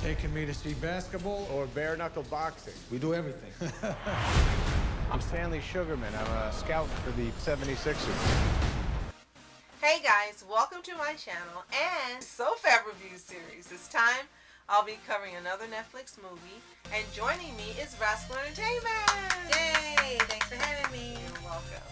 Taking me to see basketball? Or bare-knuckle boxing. We do everything. I'm Stanley Sugarman. I'm a scout for the 76ers. Hey guys, welcome to my channel and SOFHAB review series. This time I'll be covering another Netflix movie, and joining me is Rascal Entertainment. Yay! Thanks for having me. You're welcome.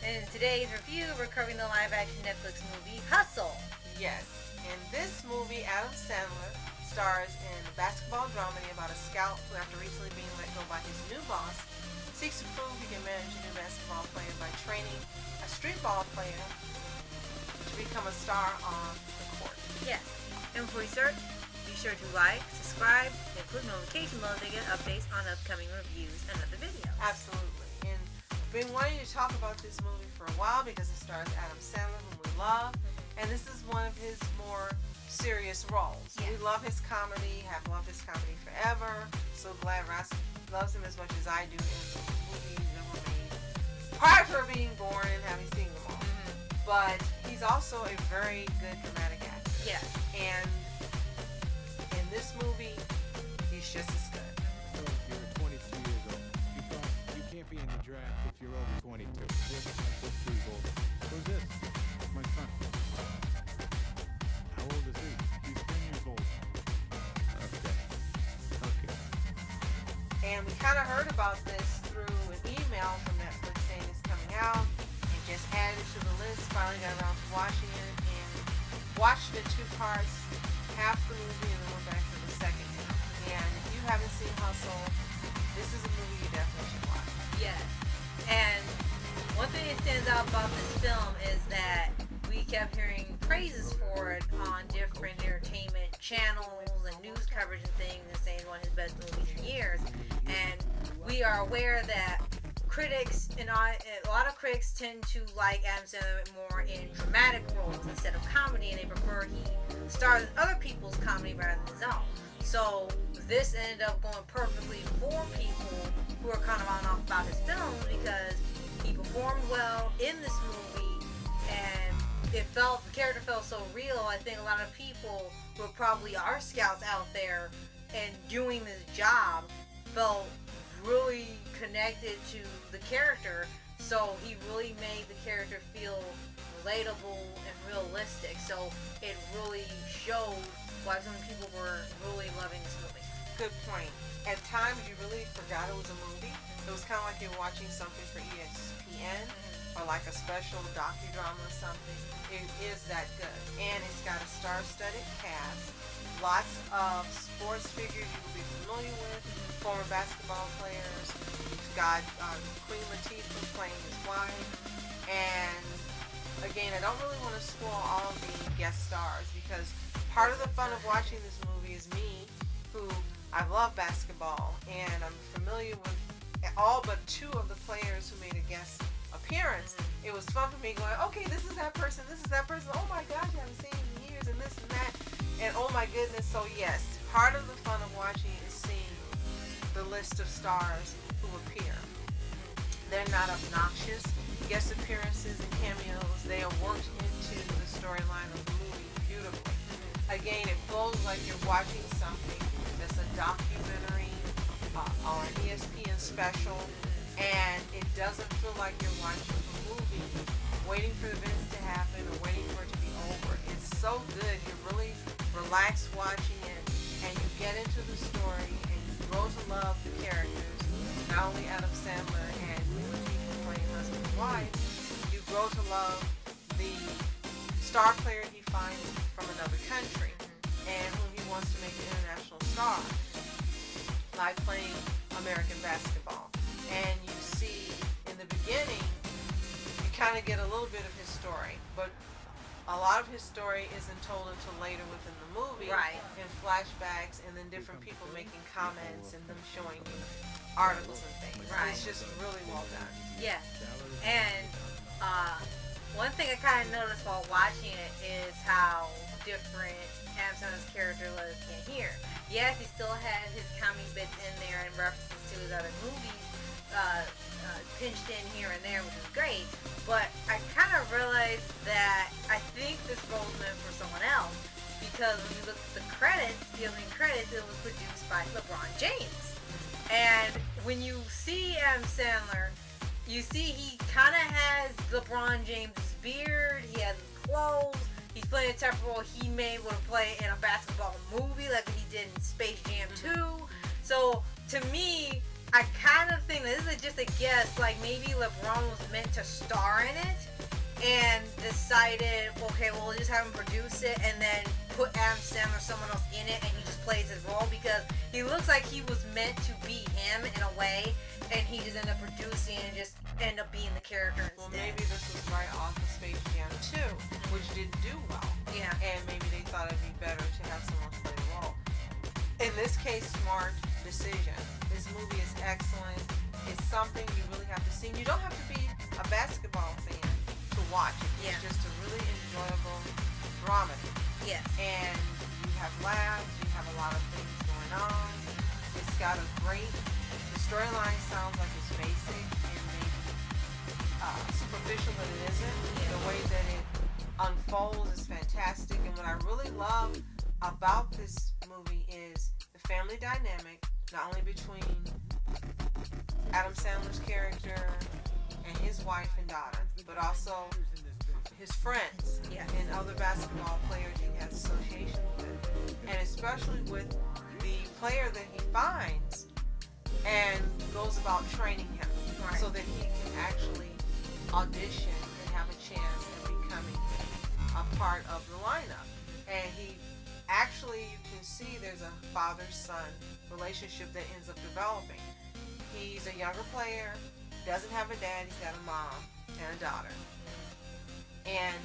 In today's review, we're covering the live-action Netflix movie Hustle. Yes, in this movie, Adam Sandler stars in a basketball dramedy about a scout who, after recently being let go by his new boss, seeks to prove he can manage a new basketball player by training a street ball player to become a star on the court. Yes. And before we start, be sure to like, subscribe, and click notification bell to get updates on upcoming reviews and other videos. Absolutely. And I've been wanting to talk about this movie for a while because it stars Adam Sandler, whom we love, and this is one of his more serious roles. Yeah. We love his comedy, have loved his comedy forever. So glad Rascal loves him as much as I do in the movies that were made prior to her being born and having seen them all. But he's also a very good dramatic actor. Yes. And in this movie, he's just as good. So if you're 22 years old, you can't be in the draft if you're over 22. Who's older? Who's this? My son. How old is he? He's 10 years old. Okay. And we kind of heard about this through an email from Netflix saying it's coming out, and just added it to the list. Finally got around to watching it, and watched it in two parts, half the movie and then went back for the second half. And if you haven't seen Hustle, this is a movie you definitely should watch. Yes. And one thing that stands out about this film is that we kept hearing praises for it on different entertainment channels and news coverage and things, and saying it's one of his best movies in years. And we are aware that critics, and a lot of critics tend to like Adam Sandler more in dramatic roles instead of comedy, and they prefer he stars in other people's comedy rather than his own. So this ended up going perfectly for people who are kind of on and off about his films, because he performed well in this movie, and the character felt so real. I think a lot of people who probably are scouts out there and doing this job felt really connected to the character, so he really made the character feel relatable and realistic. So it really showed why so many people were really loving this movie. Good point. At times, you really forgot it was a movie. It was kind of like you're watching something for ESPN or like a special docudrama or something. It is that good. And it's got a star-studded cast. Lots of sports figures you will be familiar with, former basketball players. You've got Queen Latifah playing his wife. And again, I don't really want to spoil all the guest stars, because part of the fun of watching this movie is me, who I love basketball, and I'm familiar with all but two of the players who made a guest appearance. It was fun for me going, okay, this is that person, oh my gosh, I haven't seen him in years, and this and that, and oh my goodness. So yes, part of the fun of watching is seeing the list of stars who appear. They're not obnoxious guest appearances and cameos. They are worked into the storyline of the movie beautifully. Again, it flows like you're watching something that's a documentary or an ESPN special, and it doesn't feel like you're watching a movie waiting for events to happen or waiting for it to be over. It's so good. You're really relaxed watching it, and you get into the story, and you grow to love the characters, not only Adam Sandler and Latifah playing husband and wife. You grow to love the star player he finds from another country, and whom he wants to make an international star, like playing American basketball. And you see in the beginning, you kind of get a little bit of his story, but a lot of his story isn't told until later within the movie, Right. in flashbacks, and then different people making comments and them showing you articles and things. Right. It's just really well done. Yeah. And one thing I kind of noticed while watching it is how different Adam Sandler's character was in here. Yes, he still had his comedy bits in there and references to his other movies pinched in here and there, which is great. But I kind of realized that I think this role's meant for someone else, because when you look at the credits, giving credit, it was produced by LeBron James. And when you see Adam Sandler, you see he kind of has LeBron James' beard, he has his clothes, he's playing a type of role he may want to play in a basketball movie like what he did in Space Jam 2. So, to me, I kind of think that this is just a guess, like maybe LeBron was meant to star in it and decided, okay, well, we'll just have him produce it and then put Adam Sandler or someone else in it and he just plays his role because he looks like he was meant to be him in a way and he just ended up producing and just end up being the character instead. Well, maybe this was right off of Space Jam 2, which didn't do well. Yeah. And maybe they thought it'd be better to have someone play the role. In this case, smart decision. This movie is excellent. It's something you really have to see. You don't have to be a basketball fan to watch it. It's just a really enjoyable dramedy. Yes. And you have laughs, you have a lot of things going on. It's got a great, the storyline sounds like it's basic and maybe superficial, but it isn't. The way that it unfolds is fantastic. And what I really love about this movie is the family dynamic, not only between Adam Sandler's character and his wife and daughter, but also his friends and other basketball players he has association with, and especially with the player that he finds and goes about training him so that he can actually audition and have a chance at becoming a part of the lineup. And he actually, you can see there's a father-son relationship that ends up developing. He's a younger player, doesn't have a dad, he's got a mom and a daughter. And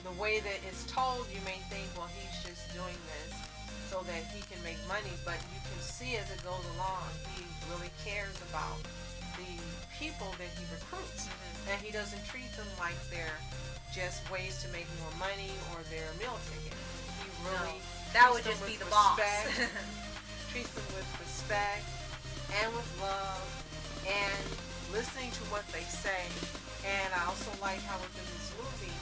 the way that it's told, you may think, well, he's just doing this so that he can make money, but you can see as it goes along, he really cares about the people that he recruits. And he doesn't treat them like they're just ways to make more money or their meal ticket. He really that would just be the boss. Treats them with respect and with love and listening to what they say. And I also like how within this movie,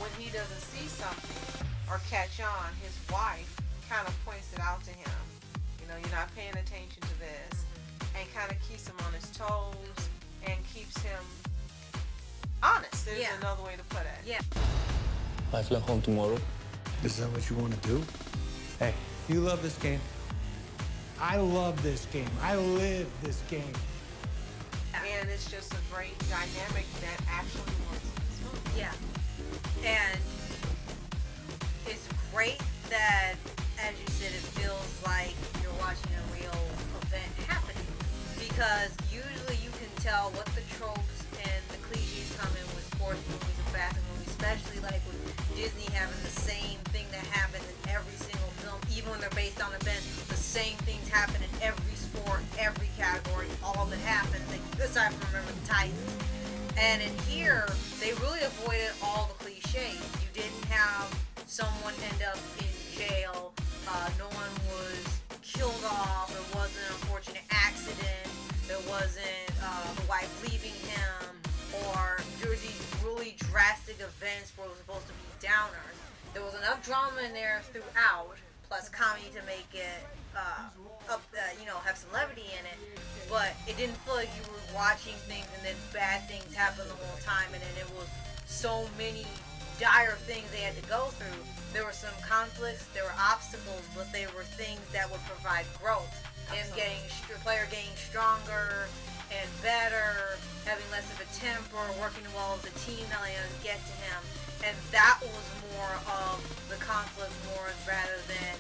when he doesn't see something or catch on, his wife kind of points it out to him. You know, you're not paying attention to this, and kind of keeps him on his toes and keeps him honest. There's another way to put it. Yeah. I fly home tomorrow. Is that what you want to do? Hey, You love this game? I love this game. I live this game. And it's just a great dynamic that actually works in this movie. Yeah. And it's great that, as you said, it feels like you're watching a real event happening. Because usually you can tell what the tropes and the cliches come in with sports movies and basketball movies, especially like with Disney having the same thing that happens in every single film, even when they're based on events, the same things happen in every sport, every category, all that happens, aside from Remember the Titans. And in here, they really avoided all the cliches. You didn't have someone end up in jail, no one was killed off, there wasn't an unfortunate accident, there wasn't the wife leaving him, or there was these really drastic events where it was supposed to be downers. There was enough drama in there throughout, plus comedy to make it have some levity in it, but it didn't feel like you were watching things and then bad things happen the whole time, and then it was so many dire things they had to go through. There were some conflicts, there were obstacles, but they were things that would provide growth. Him the player getting stronger and better, having less of a temper, working well as a team, not letting us get to him. And that was more of the conflict more rather than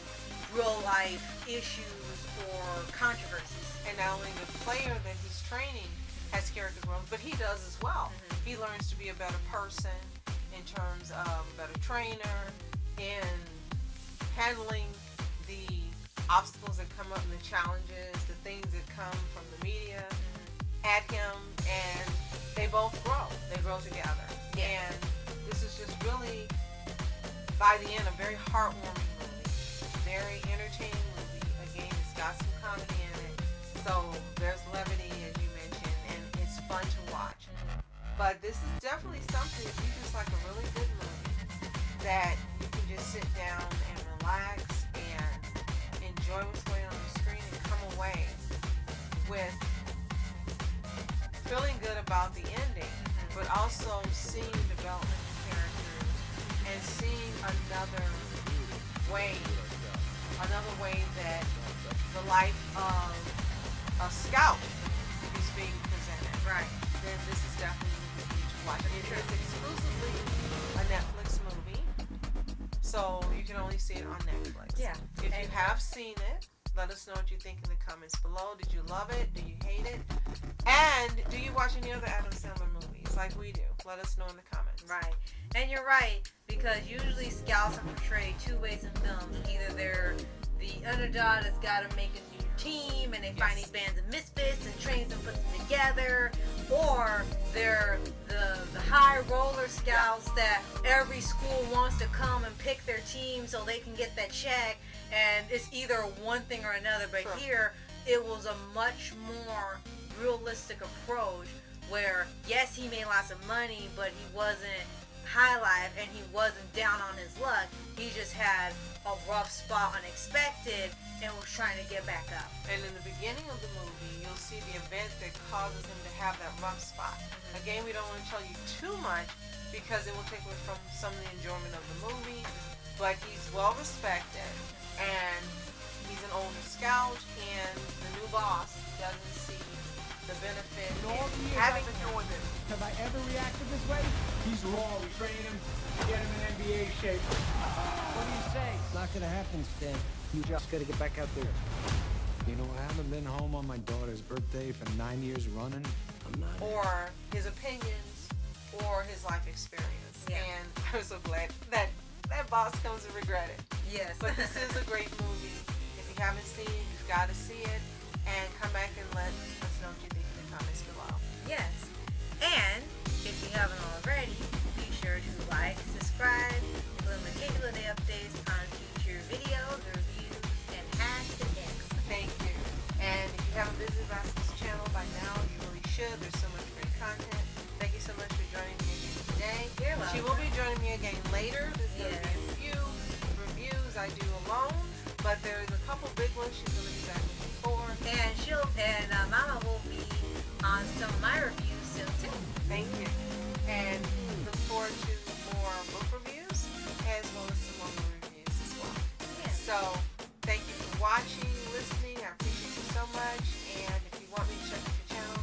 real life issues or controversies. And not only the player that he's training has character growth, but he does as well. He learns to be a better person in terms of a better trainer, in handling the obstacles that come up and the challenges, the things that come from the media at him, and they both grow. They grow together. And this is just really, by the end, a very heartwarming movie. Very entertaining movie. Again, it's got some comedy in it. So there's levity, as you mentioned, and it's fun to watch. But this is definitely something, if you just like a really good movie, that you can just sit down and relax and with feeling good about the ending, but also seeing development in characters and seeing another way that the life of a scout is being presented. Right. Then this is definitely a movie to watch. It is exclusively a Netflix movie, so you can only see it on Netflix. Yeah. If you have seen it, let us know what you think in the comments below. Did you love it? Do you hate it? And do you watch any other Adam Sandler movies like we do? Let us know in the comments. Right. And you're right, because usually scouts are portrayed two ways in films. Either they're the underdog that's got to make a new team and they find these bands of misfits and trains and puts them together, or they're the high roller scouts that every school wants to come and pick their team so they can get that check, and it's either one thing or another. But here it was a much more realistic approach where yes, he made lots of money, but he wasn't high life and he wasn't down on his luck. He just had a rough spot, unexpected, and was trying to get back up. And in the beginning of the movie, you'll see the event that causes him to have that rough spot. Again, we don't want to tell you too much because it will take away from some of the enjoyment of the movie, but he's well respected and he's an older scout, and the new boss doesn't see the benefit In all the in years having I've been him. doing this, have I ever reacted this way? He's raw. We train him, get him in NBA shape. What do you say? It's not gonna happen, Stan. You just gotta get back out there. You know, I haven't been home on my daughter's birthday for 9 years running. I'm not. Or his opinions, or his life experience. Yeah. And I'm so glad that that boss comes to regret it. Yes. But this is a great movie. If you haven't seen it, you've got to see it. And come back and let us know what you think in the comments below. Yes. And if you haven't already, be sure to like, subscribe, include daily updates on future videos, reviews, and hashtags. Thank you. And if you haven't visited Rascal's channel by now, you really should. There's so much great content. Thank you so much for joining me again today. You're She will be joining me again later. There's going to be a few reviews I do alone, but there's a couple big ones she's going to be back with me for. And Mama will be on some of my reviews soon too. Thank you. And look forward to more book reviews as well as some more movie reviews as well. Yeah. So thank you for watching, listening. I appreciate you so much. And if you want me to check out your channel,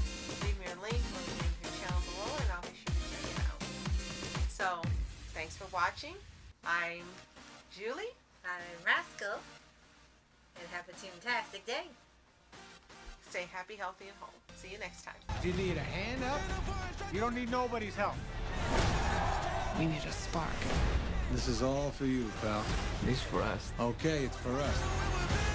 leave me a link or the name of your channel below and I'll be sure to check it out. So thanks for watching. I'm Julie. I'm Rascal. And have a fantastic day. Stay happy, healthy, and whole. See you next time. Do you need a hand up? You don't need nobody's help. We need a spark. This is all for you, pal. It's for us. Okay, it's for us.